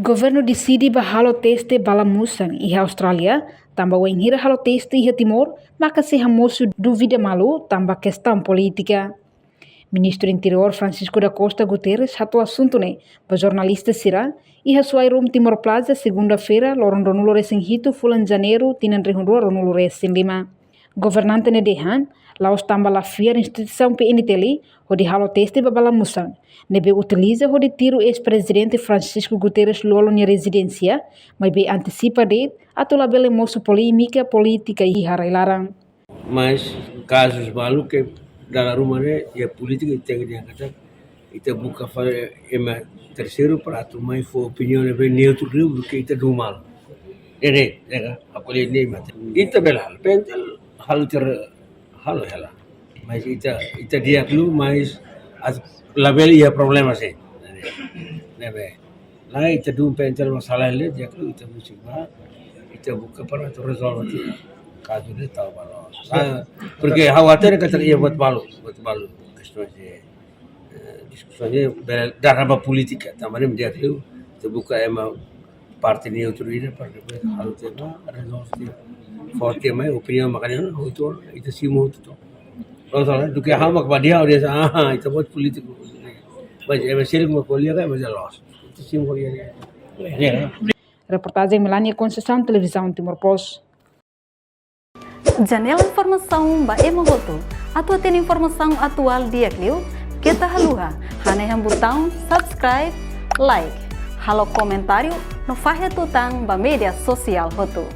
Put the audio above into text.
Govenu decide bahalo teste Bala Musan e Austrália, tamba wenhira halo teste e Timor, maka se hamosu dúvida malu tamba questão política. Ministro Interior Francisco da Costa Guterres hato assunto ne, para jornalista sira, e a sua rum Timor Plaza segunda-feira, loron ronulo recém hito fulan janeiro, tinan rehundua ronulo recém lima. Governante ne dehan, laos tamba la fiar instituição PNTL, onde halo teste babala Musan. Nebe utiliza onde tiro ex-presidente Francisco Guterres lolo na residência, mas be antecipa de atola bele moço polêmica política e harailarang. Mas casos malu que dalam rumah ni ya politika kita dia kata kita buka pada terceiro prato mais for opinião é bem neutro do que kita normal. Ini ya apa ini mati. Kita belal pentel hal hal. Mas kita dia dulu mais label ia problema sih. Nebe. Lah kita dulu pentel masalah le dia dulu kita mesti kita buka pada tu resolve itu. Caso de tal valor. Porque khawatir kata ia buat malu questões discussões da raba política também dia tu terbuka emang parte neutro ini para hal tema resolve forte mai opinião makanya itu simo itu soalnya do que hamak badia dia itu buat político mas é ser como colega mas é loss itu simo dia. Reportagem Melania Conceição, Televisão Timor Post. Janela informação ba emogoto. Atua tem informação atual dia kliu. Kita haluha. Hane yang botão subscribe, like. Halo comentário no fahe tutang ba media sosial hotu.